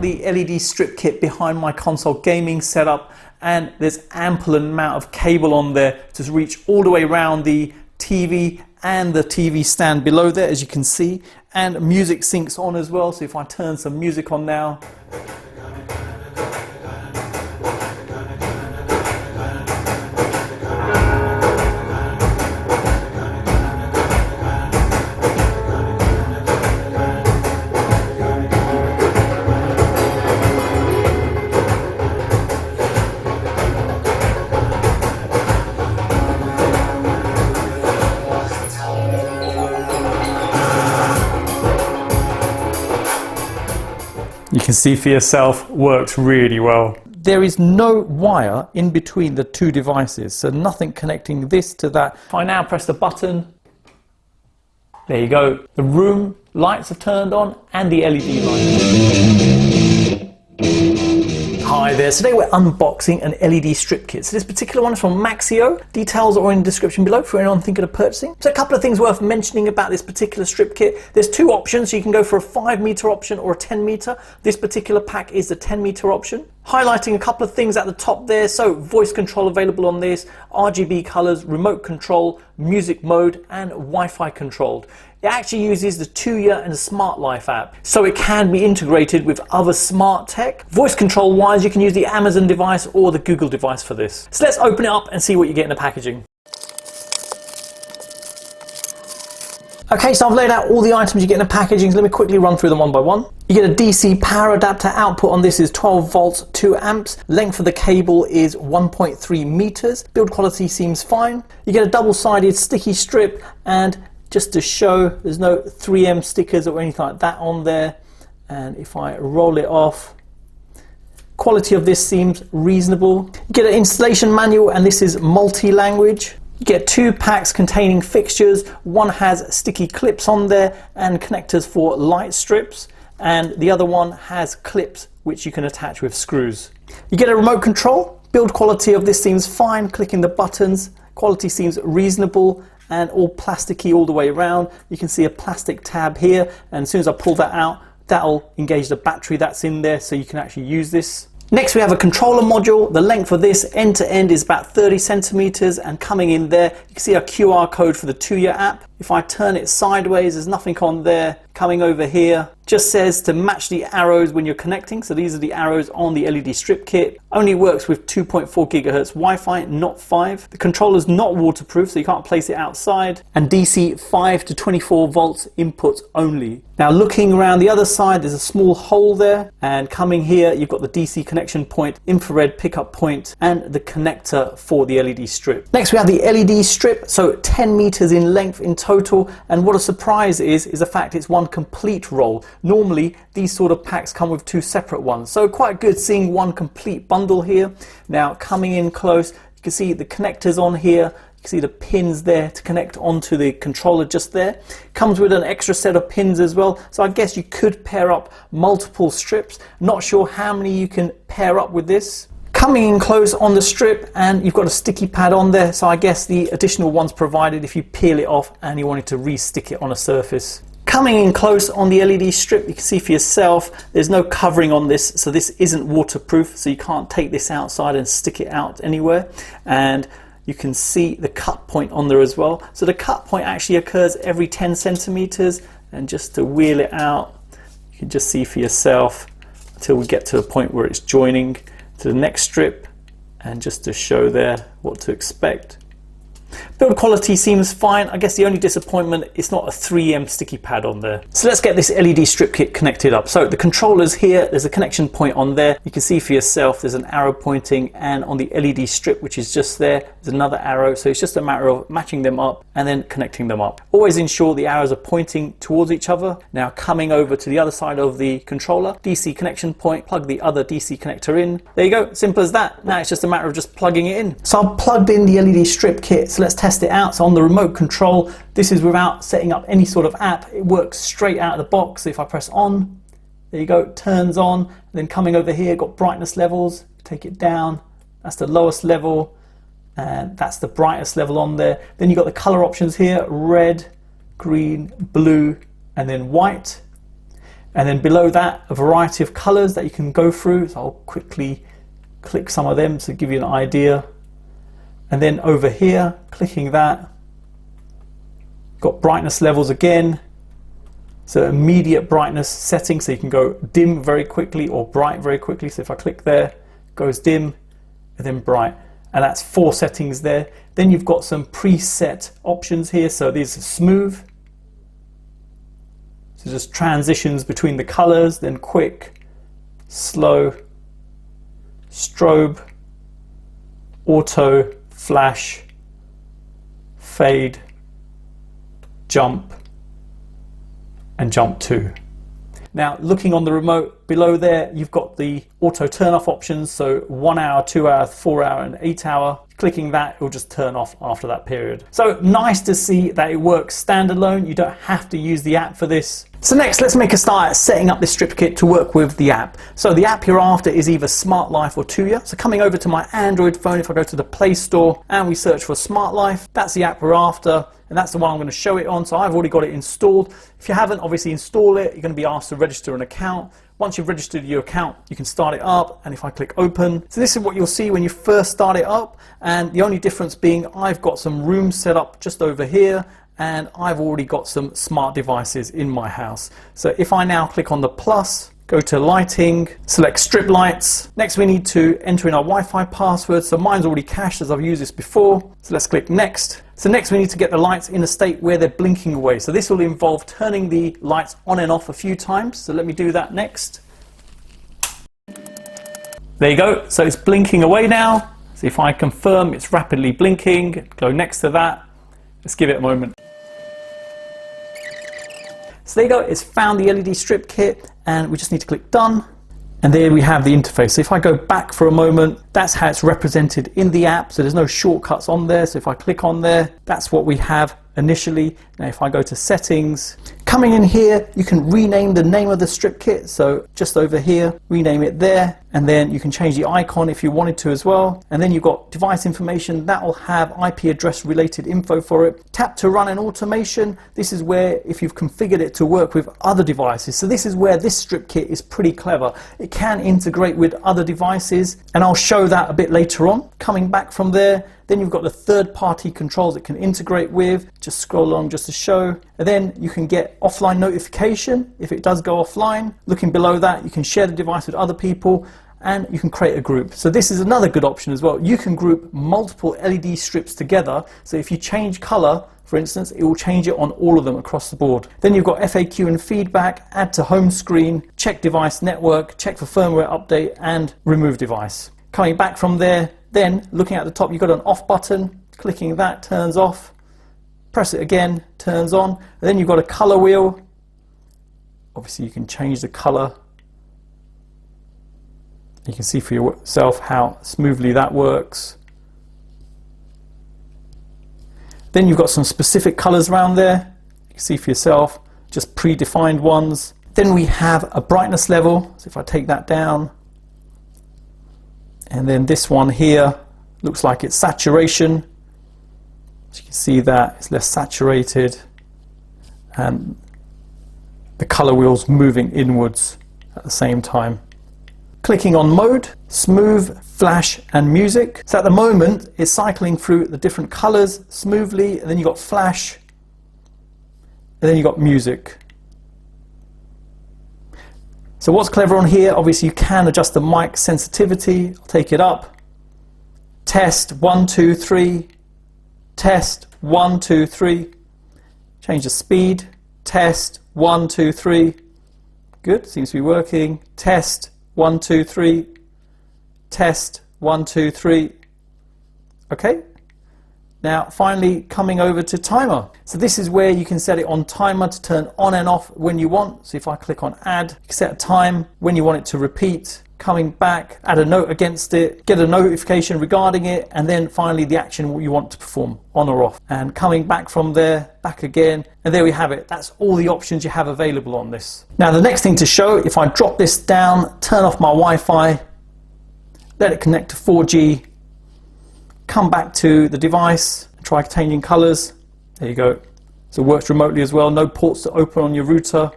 the LED strip kit behind my console gaming setup, and there's ample amount of cable on there to reach all the way around the TV and the TV stand below there, as you can see, and music syncs on as well. So if I turn some music on now, you can see for yourself, works really well. There is no wire in between the two devices, so nothing connecting this to that. If I now press the button, there you go. The room lights have turned on and the LED lights. Hi there, today we're unboxing an LED strip kit. So this particular one is from Maxcio. Details are in the description below for anyone thinking of purchasing. So a couple of things worth mentioning about this particular strip kit. There's two options, so you can go for a 5-meter option or a 10-meter. This particular pack is the 10-meter option. Highlighting a couple of things at the top there, so voice control available on this, RGB colors, remote control, music mode, and Wi-Fi controlled. It actually uses the Tuya and Smart Life app, so it can be integrated with other smart tech. Voice control wise, you can use the Amazon device or the Google device for this. So let's open it up and see what you get in the packaging. Okay, so I've laid out all the items you get in the packaging, so let me quickly run through them one by one. You get a DC power adapter. Output on this is 12 volts, 2 amps. Length of the cable is 1.3 meters. Build quality seems fine. You get a double-sided sticky strip, and just to show, there's no 3M stickers or anything like that on there. And if I roll it off, quality of this seems reasonable. You get an installation manual, and this is multi-language. You get 2 packs containing fixtures. One has sticky clips on there and connectors for light strips, and the other one has clips which you can attach with screws. You get a remote control. Build quality of this seems fine. Clicking the buttons, quality seems reasonable, and all plasticky all the way around. You can see a plastic tab here, and as soon as I pull that out, that'll engage the battery that's in there, so you can actually use this. Next we have a controller module. The length of this end to end is about 30 centimeters, and coming in there you can see a QR code for the Tuya app. If I turn it sideways, there's nothing on there. Coming over here, just says to match the arrows when you're connecting. So these are the arrows on the LED strip kit. Only works with 2.4 gigahertz Wi-Fi, not 5. The controller's not waterproof, so you can't place it outside. And DC 5 to 24 volts inputs only. Now looking around the other side, there's a small hole there. And coming here, you've got the DC connection point, infrared pickup point, and the connector for the LED strip. Next we have the LED strip, so 10 meters in length in total. And what a surprise is the fact it's one complete roll. Normally these sort of packs come with 2 separate ones, so quite good seeing one complete bundle here. Now coming in close, you can see the connectors on here. You can see the pins there to connect onto the controller just there. Comes with an extra set of pins as well, so I guess you could pair up multiple strips. Not sure how many you can pair up with this. Coming in close on the strip, and you've got a sticky pad on there, so I guess the additional one's provided if you peel it off and you wanted to re-stick it on a surface. Coming in close on the LED strip, you can see for yourself there's no covering on this, so this isn't waterproof, so you can't take this outside and stick it out anywhere. And you can see the cut point on there as well. So the cut point actually occurs every 10 centimeters, and just to wheel it out, you can just see for yourself until we get to the point where it's joining to the next strip, and just to show there what to expect. Build quality seems fine. I guess the only disappointment, it's not a 3M sticky pad on there. So let's get this LED strip kit connected up. So the controller's here, there's a connection point on there. You can see for yourself there's an arrow pointing, and on the LED strip, which is just there, there's another arrow. So it's just a matter of matching them up and then connecting them up. Always ensure the arrows are pointing towards each other. Now coming over to the other side of the controller, DC connection point, plug the other DC connector in. There you go, simple as that. Now it's just a matter of just plugging it in. So I've plugged in the LED strip kit, so let's test it out. So on the remote control, this is without setting up any sort of app. It works straight out of the box. So if I press on, there you go, it turns on. And then coming over here, got brightness levels, take it down, that's the lowest level, and that's the brightest level on there. Then you've got the color options here, red, green, blue, and then white. And then below that, a variety of colors that you can go through. So I'll quickly click some of them to give you an idea. And then over here, clicking that, got brightness levels again. So immediate brightness setting, so you can go dim very quickly or bright very quickly. So if I click there, it goes dim and then bright. And that's 4 settings there. Then you've got some preset options here. So these are smooth. So just transitions between the colors, then quick, slow, strobe, auto, flash, fade, jump, and jump 2. Now looking on the remote below there, you've got the auto turn off options, so 1 hour, 2 hour, 4 hour and 8 hour. Clicking that, it will just turn off after that period. So nice to see that it works standalone. You don't have to use the app for this. So next, let's make a start at setting up this strip kit to work with the app. So the app you're after is either Smart Life or Tuya. So coming over to my Android phone, if I go to the Play Store and we search for Smart Life, that's the app we're after. And that's the one I'm going to show it on. So I've already got it installed. If you haven't, obviously install it. You're going to be asked to register an account. Once you've registered your account, you can start it up. And if I click open, so this is what you'll see when you first start it up. And the only difference being I've got some rooms set up just over here, and I've already got some smart devices in my house. So if I now click on the plus, go to lighting, select strip lights. Next we need to enter in our Wi-Fi password. So mine's already cached as I've used this before. So let's click next. So next we need to get the lights in a state where they're blinking away. So this will involve turning the lights on and off a few times. So let me do that next. There you go. So it's blinking away now. So if I confirm it's rapidly blinking, go next to that. Let's give it a moment. So there you go, it's found the LED strip kit and we just need to click done. And there we have the interface. So if I go back for a moment, that's how it's represented in the app. So there's no shortcuts on there. So if I click on there, that's what we have initially. Now if I go to settings, coming in here, you can rename the name of the strip kit. So just over here, rename it there. And then you can change the icon if you wanted to as well. And then you've got device information that will have IP address related info for it. Tap to run an automation. This is where if you've configured it to work with other devices. So this is where this strip kit is pretty clever. It can integrate with other devices and I'll show that a bit later on. Coming back from there, then you've got the third-party controls it can integrate with. Just scroll along just to show. And then you can get offline notification if it does go offline. Looking below that, you can share the device with other people and you can create a group. So this is another good option as well. You can group multiple LED strips together. So if you change color, for instance, it will change it on all of them across the board. Then you've got FAQ and feedback, add to home screen, check device network, check for firmware update, and remove device. Coming back from there, then looking at the top, you've got an off button. Clicking that turns off. Press it again, turns on. And then you've got a color wheel. Obviously you can change the color. You can see for yourself how smoothly that works. Then you've got some specific colors around there. You can see for yourself, just predefined ones. Then we have a brightness level. So if I take that down, and then this one here looks like it's saturation. So you can see that it's less saturated and the color wheel's moving inwards at the same time. Clicking on mode, smooth, flash and music. So at the moment it's cycling through the different colors smoothly, and then you've got flash and then you've got music. So what's clever on here, obviously you can adjust the mic sensitivity. I'll take it up. Test 1 2 3. Test 1 2 3. Change the speed. Test 1 2 3. Good, seems to be working. Test 1 2 3. Test 1 2 3. Okay. Now finally coming over to timer. So this is where you can set it on timer to turn on and off when you want. So if I click on add, you can set a time when you want it to repeat. Coming back, add a note against it, get a notification regarding it, and then finally the action you want to perform, on or off. And coming back from there, back again, and there we have it. That's all the options you have available on this. Now the next thing to show, if I drop this down, turn off my Wi-Fi, let it connect to 4G, come back to the device, try changing colors. There you go. So it works remotely as well, no ports to open on your router.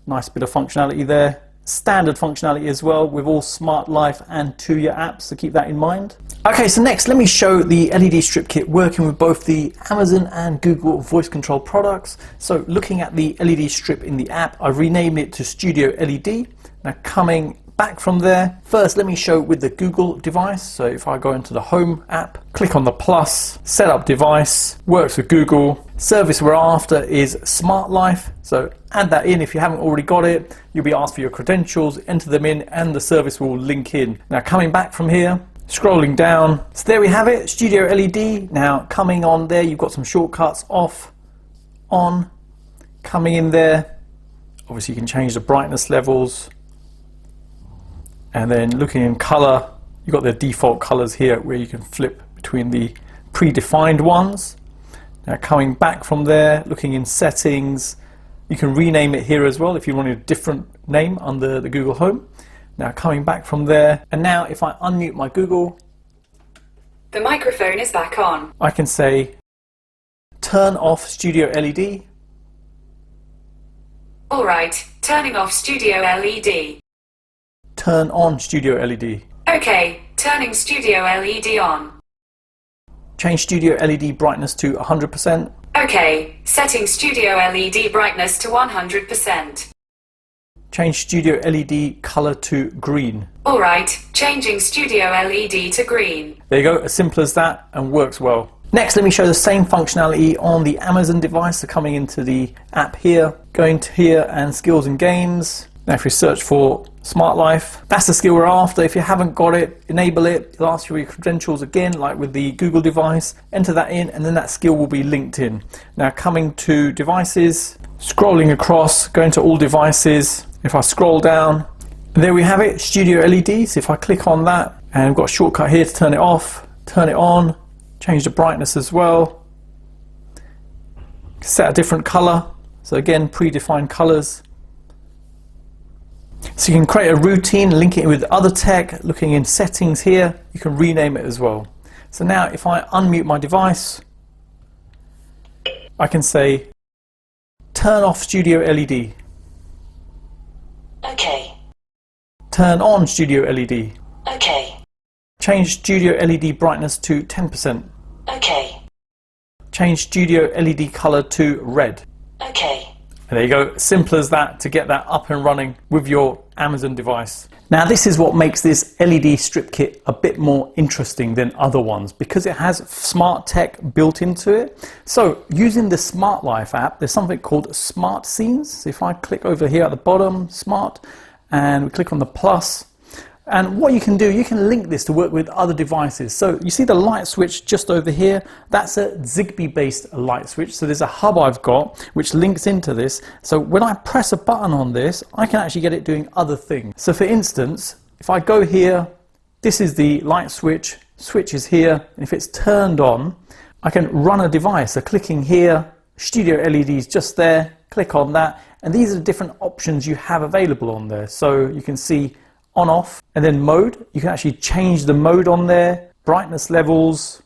Nice bit of functionality there. Standard functionality as well with all Smart Life and Tuya apps, so keep that in mind. Okay, so next let me show the LED strip kit working with both the Amazon and Google voice control products. So looking at the LED strip in the app, I've renamed it to Studio LED. Now coming back from there, first let me show with the Google device. So if I go into the Home app, click on the plus, set up device, works with Google. Service we're after is Smart Life, so add that in if you haven't already got it. You'll be asked for your credentials, enter them in, and the service will link in. Now coming back from here, scrolling down, so there we have it, Studio LED. Now coming on there, you've got some shortcuts, off, on, coming in there. Obviously you can change the brightness levels, and then looking in color, you've got the default colors here where you can flip between the predefined ones. Now coming back from there, looking in settings, you can rename it here as well if you wanted a different name under the Google Home. Now coming back from there, and now if I unmute my Google, the microphone is back on. I can say turn off Studio LED. Alright, turning off Studio LED. Turn on Studio LED. Okay, turning Studio LED on. Change Studio LED brightness to 100%. Okay, setting Studio LED brightness to 100%. Change Studio LED color to green. Alright, changing Studio LED to green. There you go, as simple as that, and works well. Next, let me show the same functionality on the Amazon device. So coming into the app here, going to here and skills and games. Now if we search for Smart Life, that's the skill we're after. If you haven't got it, enable it. It'll ask you for your credentials again, like with the Google device. Enter that in, and then that skill will be linked in. Now coming to devices, scrolling across, going to all devices. If I scroll down, and there we have it, Studio LED. So if I click on that, and I've got a shortcut here to turn it off, turn it on, change the brightness as well. Set a different color. So again, predefined colors. So you can create a routine, link it with other tech. Looking in settings here, you can rename it as well. So now if I unmute my device, I can say turn off Studio LED. Okay. Turn on Studio LED. Okay. Change Studio LED brightness to 10%. Okay. Change Studio LED color to red. Okay. And there you go, simple as that to get that up and running with your Amazon device. Now this is what makes this LED strip kit a bit more interesting than other ones, because it has smart tech built into it. So using the Smart Life app, there's something called Smart Scenes. So if I click over here at the bottom, Smart, and we click on the plus, and what you can do, you can link this to work with other devices. So you see the light switch just over here, that's a Zigbee based light switch. So there's a hub I've got which links into this. So when I press a button on this, I can actually get it doing other things. So for instance, if I go here, this is the light switch, switch is here, and if it's turned on, I can run a device. So clicking here, Studio LED is just there, click on that, and these are the different options you have available on there. So you can see on, off, and then mode. You can actually change the mode on there, brightness levels,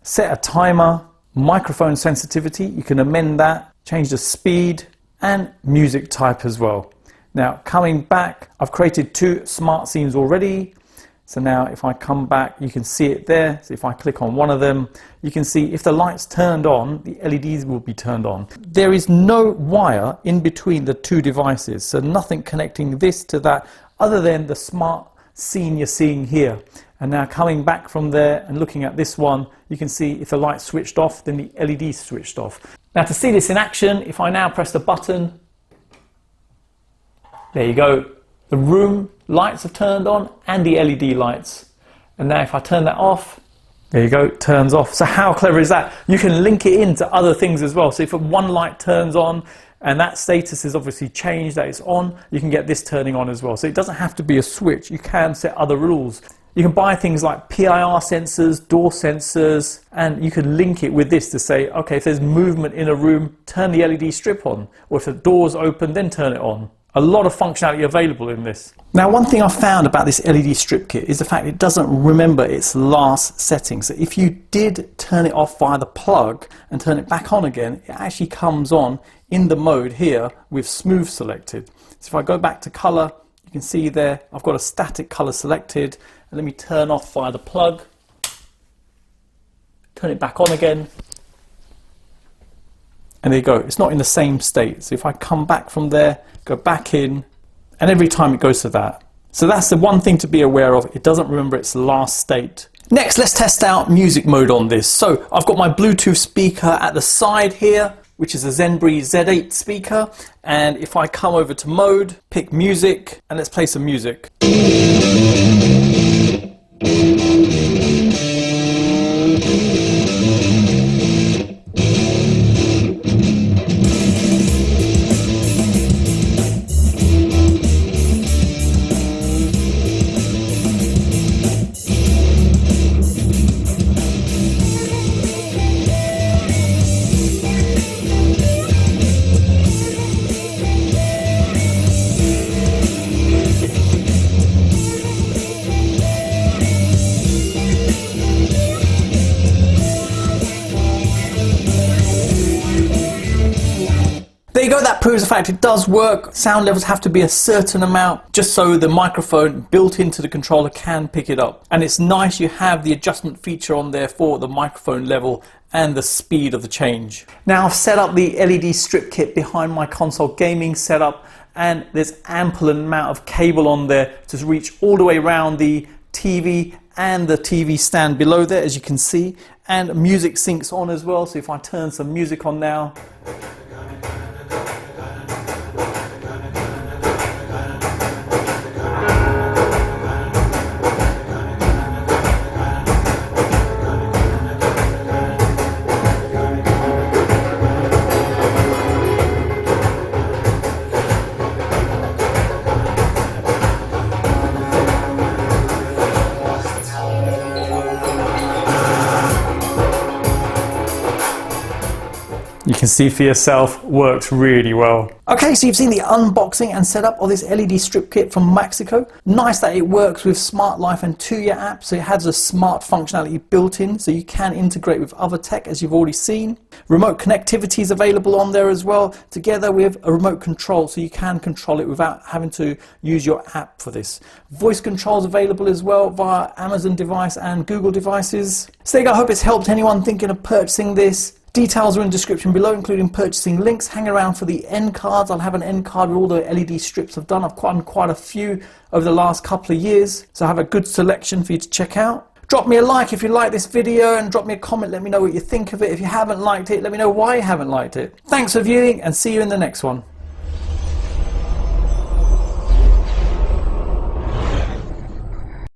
set a timer, microphone sensitivity, you can amend that, change the speed, and music type as well. Now coming back, I've created 2 smart scenes already. So now if I come back, you can see it there. So if I click on one of them, you can see if the light's turned on, the LEDs will be turned on. There is no wire in between the 2 devices, so nothing connecting this to that other than the smart scene you're seeing here. And now coming back from there and looking at this one, you can see if the light switched off, then the LED switched off. Now to see this in action, if I now press the button, there you go. The room lights have turned on and the LED lights. And now if I turn that off, there you go, it turns off. So how clever is that? You can link it into other things as well. So if one light turns on and that status is obviously changed, that it's on, you can get this turning on as well. So it doesn't have to be a switch, you can set other rules. You can buy things like PIR sensors, door sensors, and you can link it with this to say, okay, if there's movement in a room, turn the LED strip on. Or if the door's open, then turn it on. A lot of functionality available in this. Now, one thing I found about this LED strip kit is the fact it doesn't remember its last settings. So if you did turn it off via the plug and turn it back on again, it actually comes on in the mode here with smooth selected. So if I go back to color, you can see there I've got a static color selected. And let me turn off via the plug, turn it back on again, and there you go, it's not in the same state. So if I come back from there, go back in, and every time it goes to that. So that's the one thing to be aware of, it doesn't remember its last state. Next, let's test out music mode on this. So I've got my Bluetooth speaker at the side here, which is a Zenbury Z8 speaker, and if I come over to mode, pick music, and let's play some music. There you go, that proves the fact it does work. Sound levels have to be a certain amount just so the microphone built into the controller can pick it up. And it's nice you have the adjustment feature on there for the microphone level and the speed of the change. Now I've set up the LED strip kit behind my console gaming setup, and there's ample amount of cable on there to reach all the way around the TV and the TV stand below there, as you can see, and music syncs on as well. So if I turn some music on now, you can see for yourself, works really well. Okay, so you've seen the unboxing and setup of this LED strip kit from Maxico. Nice that it works with Smart Life and Tuya apps, so it has a smart functionality built in, so you can integrate with other tech, as you've already seen. Remote connectivity is available on there as well, together with a remote control, so you can control it without having to use your app for this. Voice controls available as well via Amazon device and Google devices. So there you go, I hope it's helped anyone thinking of purchasing this. Details are in the description below, including purchasing links. Hang around for the end cards. I'll have an end card with all the LED strips I've done. I've done quite a few over the last couple of years, so I have a good selection for you to check out. Drop me a like if you like this video, and drop me a comment. Let me know what you think of it. If you haven't liked it, let me know why you haven't liked it. Thanks for viewing, and see you in the next one.